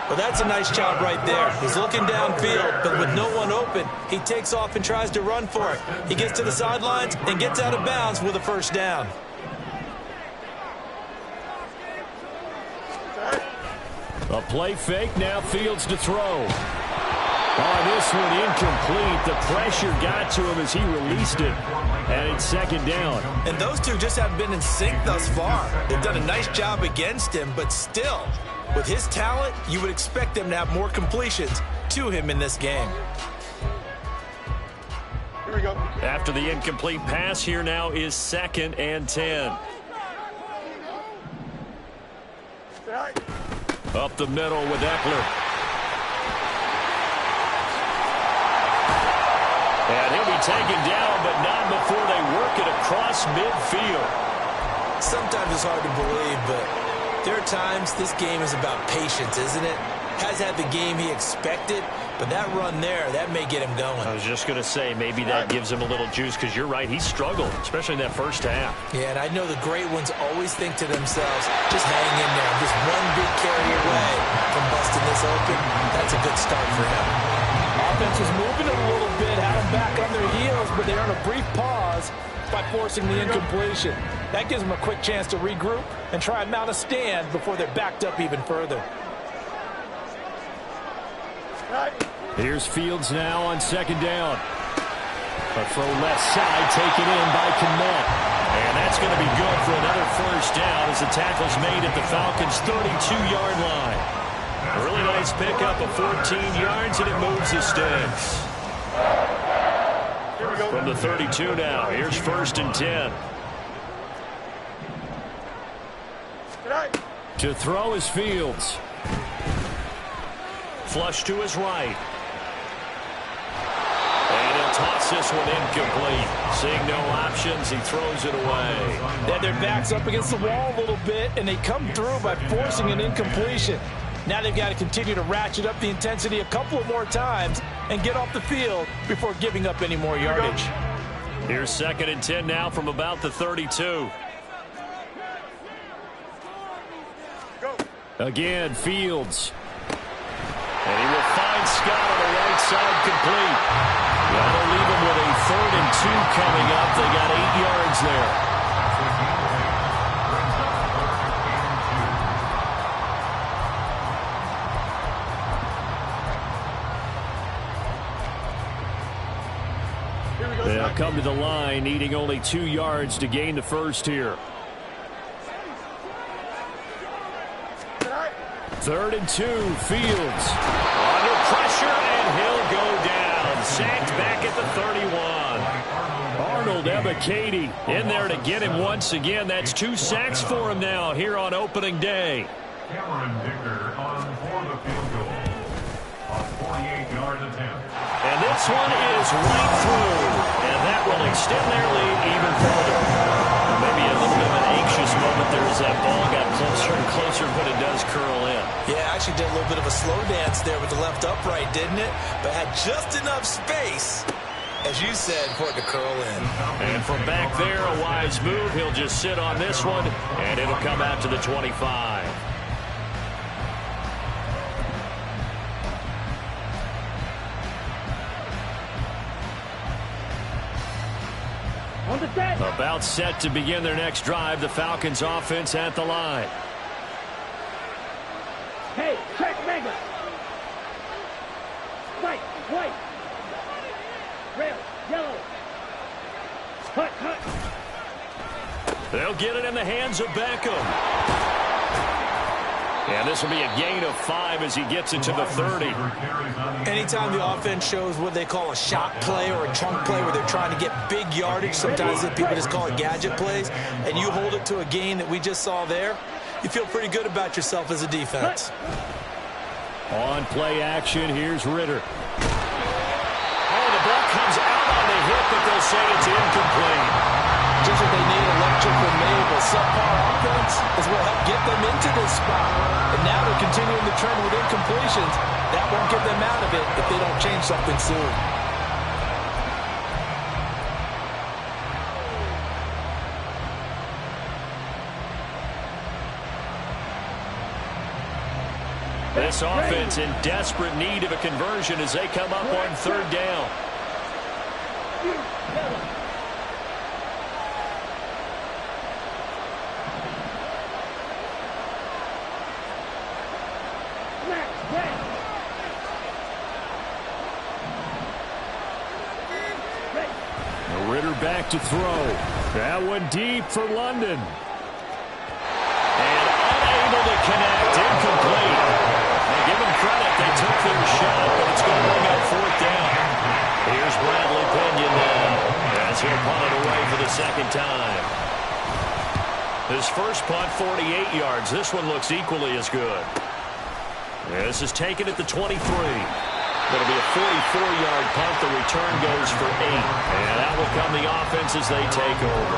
Well, that's a nice job right there. He's looking downfield, but with no one open, he takes off and tries to run for it. He gets to the sidelines and gets out of bounds with a first down. A play fake, now Fields to throw. Oh, this one incomplete. The pressure got to him as he released it. And it's second down. And those two just haven't been in sync thus far. They've done a nice job against him, but still, with his talent, you would expect them to have more completions to him in this game. Here we go. After the incomplete pass, here now is 2nd and 10. Up the middle with Eckler. And he'll be taken down, but not before they work it across midfield. Sometimes it's hard to believe, but there are times this game is about patience, isn't it? Has had the game he expected, but that run there, that may get him going. I was just going to say, maybe that gives him a little juice, because you're right, he struggled, especially in that first half. Yeah, and I know the great ones always think to themselves, just hang in there, just one big carry away from busting this open. That's a good start for him. Offense is moving a little bit, had them back on their heels, but they're on a brief pause by forcing the incompletion. That gives them a quick chance to regroup and try and mount a stand before they're backed up even further. Here's Fields now on second down. A throw left side taken in by Kmet. And that's going to be good for another first down as the tackle's made at the Falcons' 32-yard line. A really nice pickup of 14 yards, and it moves the sticks. From the 32 now, here's 1st and 10. To throw is Fields. Flush to his right. And he'll toss this one incomplete. Seeing no options, he throws it away. They had their backs up against the wall a little bit, and they come through by forcing an incompletion. Now they've got to continue to ratchet up the intensity a couple of more times and get off the field before giving up any more yardage. Here's 2nd and 10 now from about the 32. Again, Fields. And he will find Scott on the right side, complete. That'll leave him with a 3rd and 2 coming up. They got 8 yards there. They'll come to the line, needing only 2 yards to gain the first here. 3rd and 2, Fields. Under pressure, and he'll go down. Sacked back at the 31. Arnold Ebiketie in there to get him once again. That's 2 sacks for him now here on opening day. Cameron Dicker on for the field goal. A 48-yard attempt. And this one is right through. And that will extend their lead even further. Maybe a little bit of an anxious moment there as that ball got closer and closer, but it does curl in. Yeah, actually did a little bit of a slow dance there with the left upright, didn't it? But had just enough space, as you said, for it to curl in. And from back there, a wise move. He'll just sit on this one, and it'll come out to the 25. About set to begin their next drive. The Falcons offense at the line. Hey, check Mega. White. Red, yellow. Hut. They'll get it in the hands of Beckham. And this will be a gain of 5 as he gets it to the 30. Anytime the offense shows what they call a shot play or a chunk play where they're trying to get big yardage, sometimes people just call it gadget plays, and you hold it to a gain that we just saw there, you feel pretty good about yourself as a defense. On play action, here's Ritter. Oh, the ball comes out on the hit, but they'll say it's incomplete. Just what they need, electric from Mabel. Subpar offense is what helped get them into this spot. And now they're continuing the trend with incompletions. That won't get them out of it if they don't change something soon. This offense in desperate need of a conversion as they come up on 3rd down. Ritter back to throw. That one deep for London. And unable to connect. Incomplete. Now give them credit. They took their shot, but it's going to bring up 4th down. Here's Bradley Pinion now as he'll punt it away for the 2nd time. His first punt, 48 yards. This one looks equally as good. This is taken at the 23. It'll be a 44-yard punt. The return goes for 8. And that will come the offense as they take over.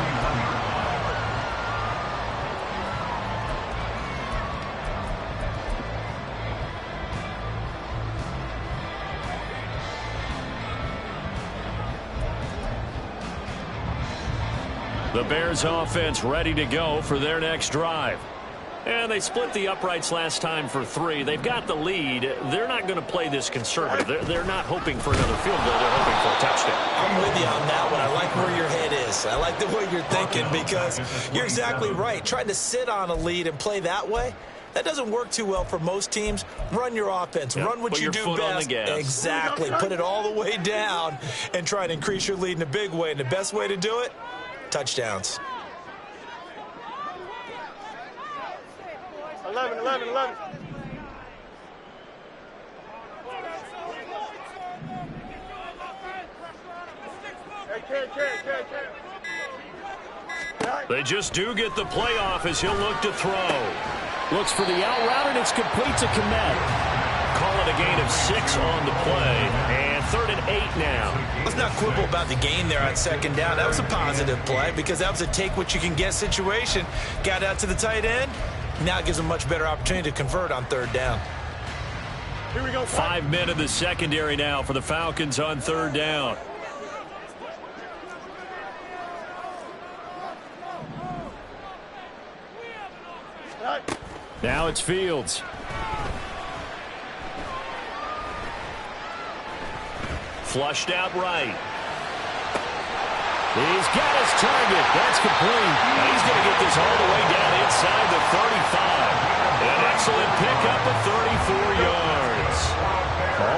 The Bears offense ready to go for their next drive. And they split the uprights last time for 3. They've got the lead. They're not going to play this conservative. They're not hoping for another field goal. They're hoping for a touchdown. I'm with you on that one. I like where your head is. I like the way you're thinking because you're exactly right. Trying to sit on a lead and play that way, that doesn't work too well for most teams. Run your offense. Yep. Run what Put you your do foot on best. the gas. Exactly. Put it all the way down and try and increase your lead in a big way. And the best way to do it, touchdowns. 11. They just do get the playoff as he'll look to throw. Looks for the out route, and it's complete to Kmet. Call it a gain of 6 on the play, and 3rd and 8 now. Let's not quibble about the gain there on 2nd down. That was a positive play because that was a take-what-you-can-get situation. Got out to the tight end. Now it gives them a much better opportunity to convert on 3rd down. Here we go. 5 men in the secondary now for the Falcons on 3rd down. Now it's Fields. Flushed out right. He's got his target. That's complete. And he's going to get this all the way down inside the 35. An excellent pickup of 34 yards.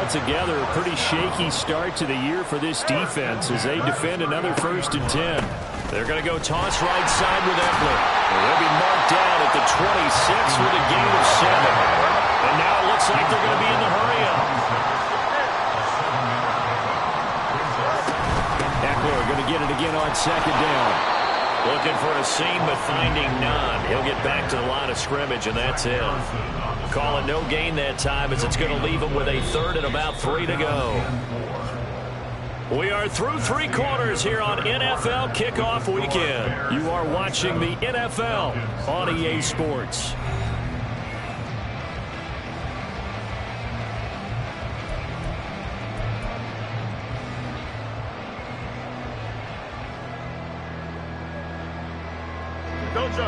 Altogether, a pretty shaky start to the year for this defense as they defend another 1st and 10. They're going to go toss right side with Eckler. They'll be marked down at the 26 with a gain of 7. And now it looks like they're going to be in the hurry-up. Eckler going to get it again on 2nd down. Looking for a seam, but finding none. He'll get back to the line of scrimmage, and that's it. Call it no gain that time as it's going to leave him with a 3rd and about 3 to go. We are through 3 quarters here on NFL Kickoff Weekend. You are watching the NFL on EA Sports.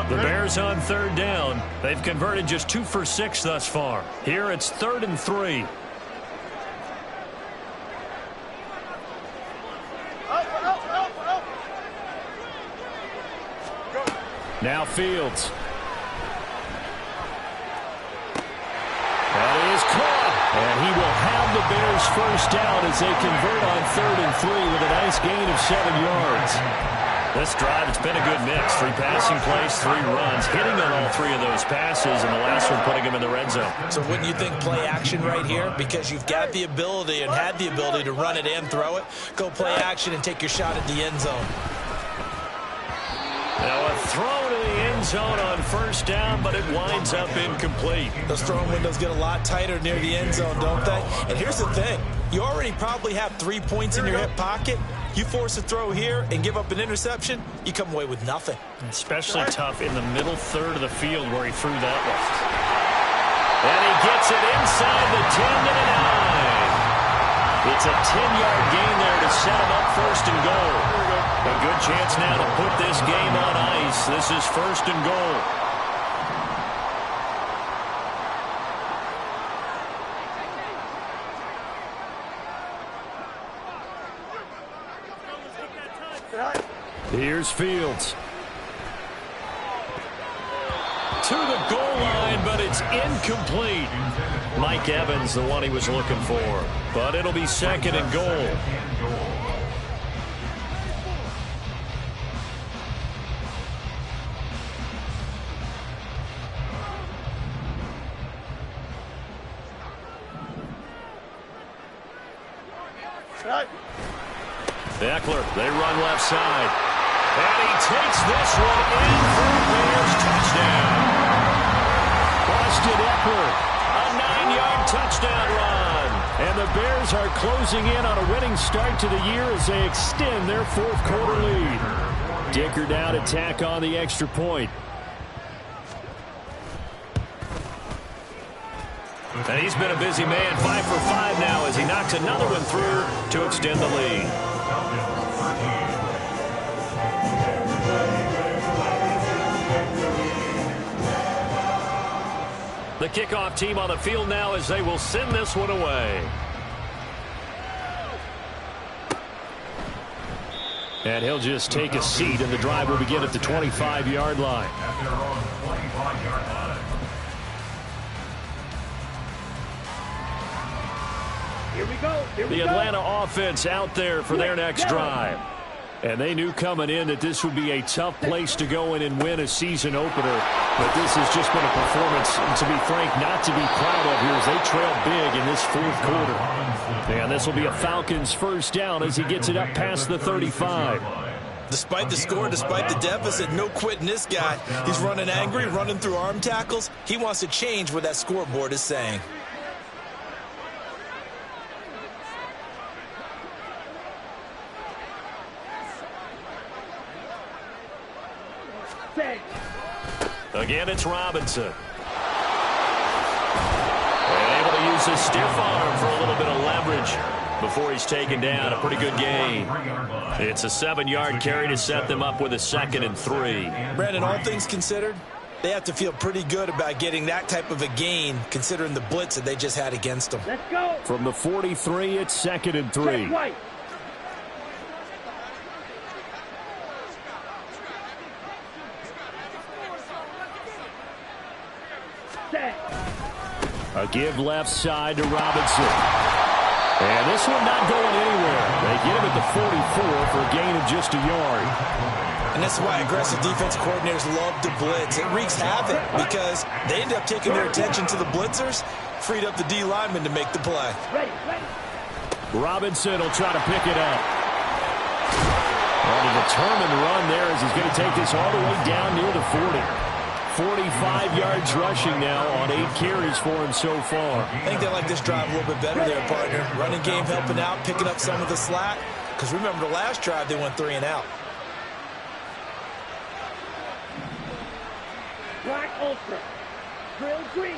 The Bears on 3rd down. They've converted just 2 for 6 thus far. Here it's 3rd and 3. Now Fields. That is caught. And he will have the Bears 1st down as they convert on 3rd and 3 with a nice gain of 7 yards. This drive, it's been a good mix. 3 passing plays, 3 runs, hitting on all 3 of those passes, and the last one putting him in the red zone. So wouldn't you think play action right here? Because you've got the ability and had the ability to run it and throw it. Go play action and take your shot at the end zone. Now a throw to the end zone on 1st down, but it winds up incomplete. Those throwing windows get a lot tighter near the end zone, don't they? And here's the thing. You already probably have 3 points in your hip pocket. You force a throw here and give up an interception, you come away with nothing. Especially tough in the middle 3rd of the field where he threw that one. And he gets it inside the 10 to the 9. It's a 10-yard gain there to set him up 1st and goal. A good chance now to put this game on ice. This is 1st and goal. Here's Fields. To the goal line, but it's incomplete. Mike Evans, the one he was looking for. But it'll be 2nd and goal. Eckler, they run left side. And he takes this one in for a Bears touchdown. Austin Eckler, a 9-yard touchdown run. And the Bears are closing in on a winning start to the year as they extend their 4th quarter lead. Dicker down to tack on the extra point. And he's been a busy man, 5 for 5 now as he knocks another one through to extend the lead. The kickoff team on the field now as they will send this one away. And he'll just take a seat, and the drive will begin at the 25-yard line. Here we go. The Atlanta offense out there for their next drive. And they knew coming in that this would be a tough place to go in and win a season opener. But this has just been a performance, to be frank, not to be proud of here as they trail big in this 4th quarter. And this will be a Falcons 1st down as he gets it up past the 35. Despite the score, despite the deficit, no quitting this guy. He's running angry, running through arm tackles. He wants to change what that scoreboard is saying. Again, it's Robinson. And able to use his stiff arm for a little bit of leverage before he's taken down. A pretty good gain. It's a 7-yard carry to set them up with a 2nd and 3. Brandon, all things considered, They have to feel pretty good about getting that type of a gain, considering the blitz that they just had against them. Let's go. From the 43, it's 2nd and 3. A give left side to Robinson. And this one not going anywhere. They get him at the 44 for a gain of just a yard. And that's why aggressive defensive coordinators love to blitz. It wreaks havoc because they end up taking their attention to the blitzers, freed up the D lineman to make the play. Robinson will try to pick it up. And a determined run there as he's going to take this all the way down near the 40. 45 yards rushing now on 8 carries for him so far. I think they like this drive a little bit better there, partner. Running game helping out, picking up some of the slack. Because remember, the last drive they went 3 and out. Black Ultra. Drill green.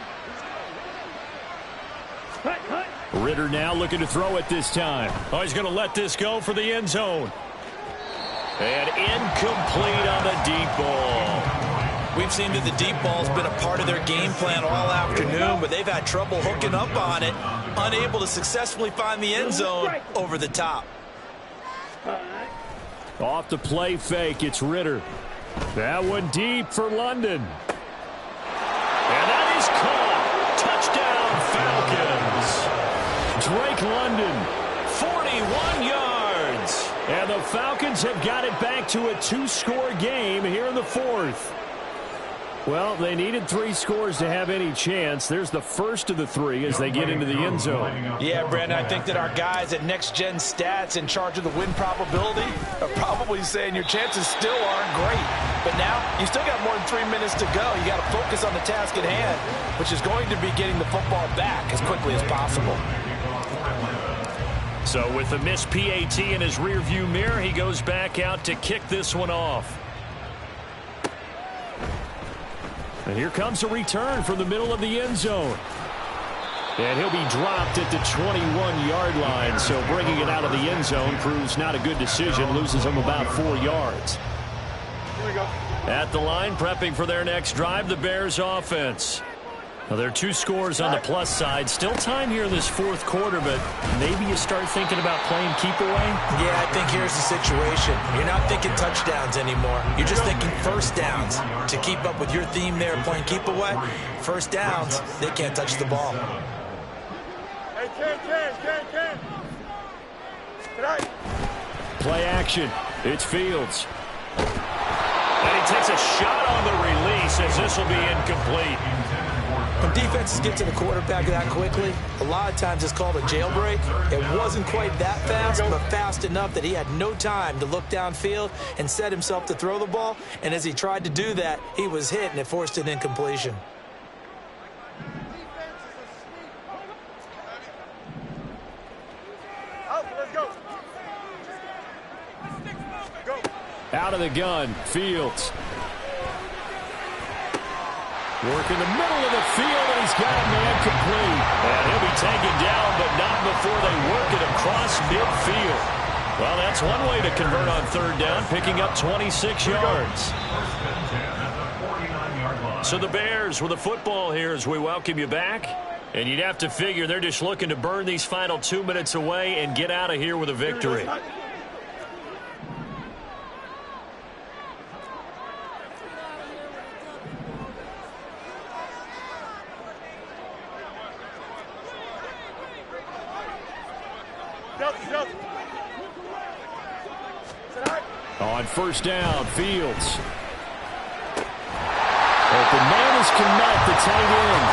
Hut, hut. Ritter now looking to throw it this time. Oh, he's going to let this go for the end zone. And incomplete on the deep ball. We've seen that the deep ball's been a part of their game plan all afternoon, but they've had trouble hooking up on it, unable to successfully find the end zone over the top. Off the play fake, it's Ritter. That one deep for London. And that is caught. Touchdown, Falcons. Drake London, 41 yards. And the Falcons have got it back to a 2-score game here in the 4th. Well, they needed 3 scores to have any chance. There's the first of the 3 as they get into the end zone. Yeah, Brandon, I think that our guys at Next Gen Stats in charge of the win probability are probably saying your chances still aren't great. But now you still got more than 3 minutes to go. You got to focus on the task at hand, which is going to be getting the football back as quickly as possible. So with the missed PAT in his rearview mirror, he goes back out to kick this one off. And here comes a return from the middle of the end zone. And he'll be dropped at the 21-yard line. So bringing it out of the end zone proves not a good decision. Loses him about 4 yards. Here we go. At the line, prepping for their next drive, the Bears offense. Well, there are 2 scores on the plus side. Still time here in this 4th quarter, but maybe you start thinking about playing keep away? Yeah, I think here's the situation. You're not thinking touchdowns anymore. You're just thinking first downs. To keep up with your theme there, playing keep away, first downs, they can't touch the ball. Hey, Ken. Tonight. Play action. It's Fields. And he takes a shot on the release as this will be incomplete. When defenses get to the quarterback that quickly, a lot of times it's called a jailbreak. It wasn't quite that fast, but fast enough that he had no time to look downfield and set himself to throw the ball. And as he tried to do that, he was hit, and it forced an incompletion. Let's go. Out of the gun, Fields. Work in the middle of the field, and he's got a man complete. And he'll be taken down, but not before they work it across midfield. Well, that's one way to convert on 3rd down, picking up 26 yards. So the Bears with the football here as we welcome you back. And you'd have to figure they're just looking to burn these final 2 minutes away and get out of here with a victory. On 1st down, Fields. Open man is Kmet, the tight end.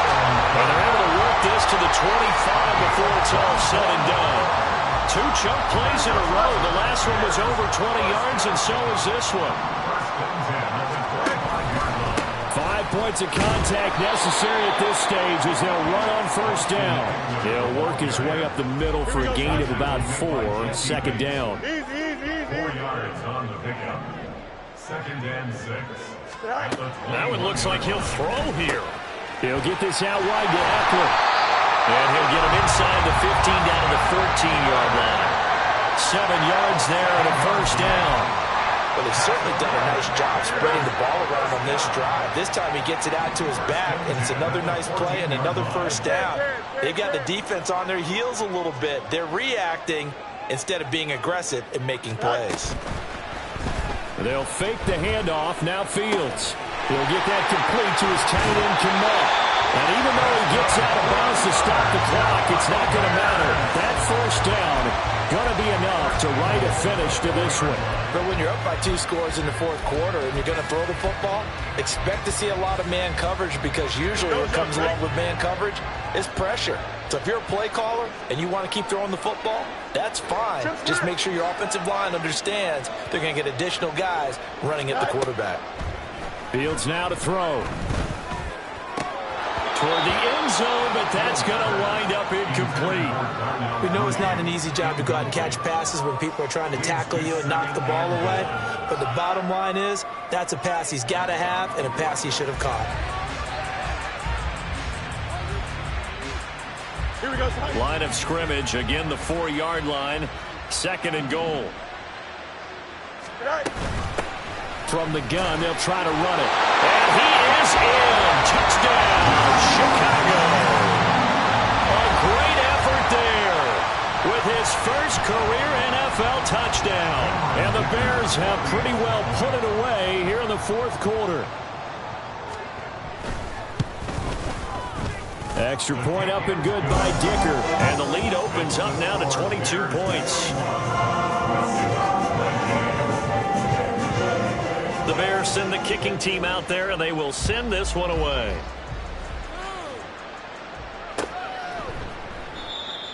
And they're able to work this to the 25 before it's all said and done. 2 chunk plays in a row. The last one was over 20 yards, and so is this one. 5 points of contact necessary at this stage as they'll run on 1st down. He'll work his way up the middle for a gain of about 4. 2nd down. 4 yards on the pickup. 2nd and 6. That one looks like he'll throw here. He'll get this out wide to Eckler. And he'll get him inside the 15 down to the 14-yard line. 7 yards there and a 1st down. but they've certainly done a nice job spreading the ball around on this drive. This time he gets it out to his back, and it's another nice play and another first down. They've got the defense on their heels a little bit. They're reacting instead of being aggressive and making plays. They'll fake the handoff. Now Fields. He'll get that complete to his tight end, Kmet. And even though he gets out of bounds to stop the clock, it's not going to matter. That first down going to be enough to write a finish to this one. But when you're up by 2 scores in the fourth quarter and you're going to throw the football, expect to see a lot of man coverage, because usually what comes along with man coverage is pressure. So if you're a play caller and you want to keep throwing the football, that's fine. Just make sure your offensive line understands they're going to get additional guys running at the quarterback. Fields now to throw. Toward the end zone, but that's going to wind up incomplete. We know it's not an easy job to go out and catch passes when people are trying to tackle you and knock the ball away. But the bottom line is, that's a pass he's got to have and a pass he should have caught. Here we go. Line of scrimmage, again the 4-yard line. 2nd and goal. From the gun, they'll try to run it. And he is in. Touchdown, Chicago. A great effort there with his first career NFL touchdown. And the Bears have pretty well put it away here in the fourth quarter. Extra point up and good by Dicker. And the lead opens up now to 22 points. The Bears send the kicking team out there, and they will send this one away.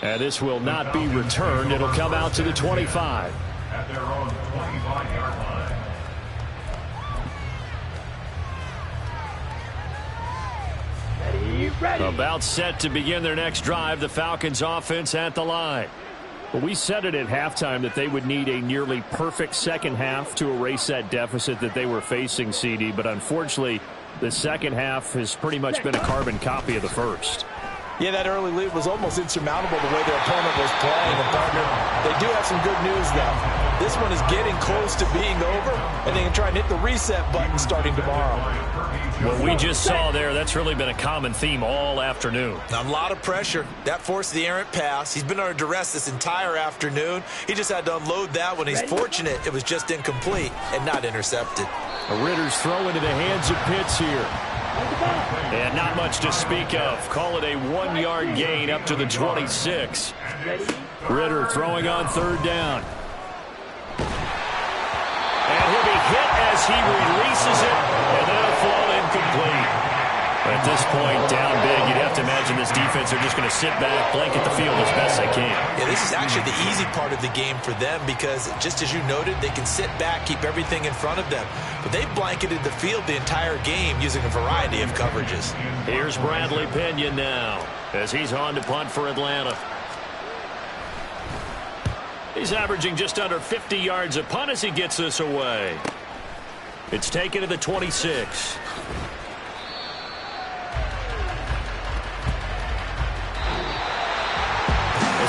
And this will not be returned. It'll come out to the 25. At their own 25-yard line. Ready. About set to begin their next drive, the Falcons offense at the line. Well, we said it at halftime that they would need a nearly perfect second half to erase that deficit that they were facing, CD. But unfortunately, the second half has pretty much been a carbon copy of the first. Yeah, that early lead was almost insurmountable the way their opponent was playing. And partner, they do have some good news, though. This one is getting close to being over, and they can try and hit the reset button starting tomorrow. What we just saw there, that's really been a common theme all afternoon. A lot of pressure. That forced the errant pass. He's been under duress this entire afternoon. He just had to unload that one. He's fortunate it was just incomplete and not intercepted. Ritter's throw into the hands of Pitts here. And not much to speak of. Call it a 1-yard gain up to the 26. Ritter throwing on 3rd down. And he'll be hit as he releases it, and then a throw incomplete. At this point, down big, you'd have to imagine this defense are just going to sit back, blanket the field as best they can. Yeah, this is actually the easy part of the game for them because, just as you noted, they can sit back, keep everything in front of them. But they've blanketed the field the entire game using a variety of coverages. Here's Bradley Pinion now as he's on to punt for Atlanta. He's averaging just under 50 yards a punt as he gets this away. It's taken to the 26.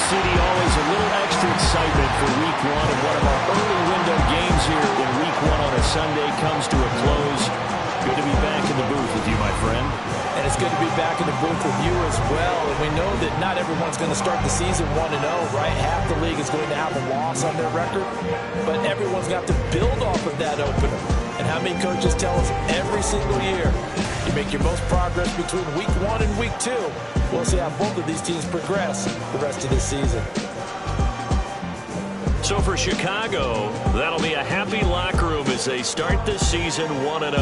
CD, always a little extra excitement for week 1, and one of our early window games here in week 1 on a Sunday comes to a close. Good to be back in the booth with you, my friend. And it's good to be back in the booth with you as well. And we know that not everyone's going to start the season 1-0, right? Half the league is going to have a loss on their record. But everyone's got to build off of that opener. And how many coaches tell us every single year, you make your most progress between week 1 and week 2. We'll see how both of these teams progress the rest of this season. So for Chicago, that'll be a happy locker room as they start the season 1-0.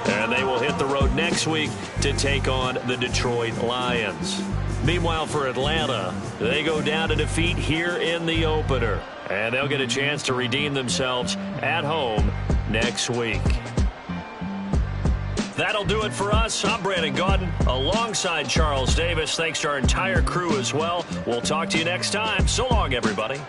And they will hit the road next week to take on the Detroit Lions. Meanwhile, for Atlanta, they go down to defeat here in the opener. And they'll get a chance to redeem themselves at home next week. That'll do it for us. I'm Brandon Gaudin alongside Charles Davis. Thanks to our entire crew as well. We'll talk to you next time. So long, everybody.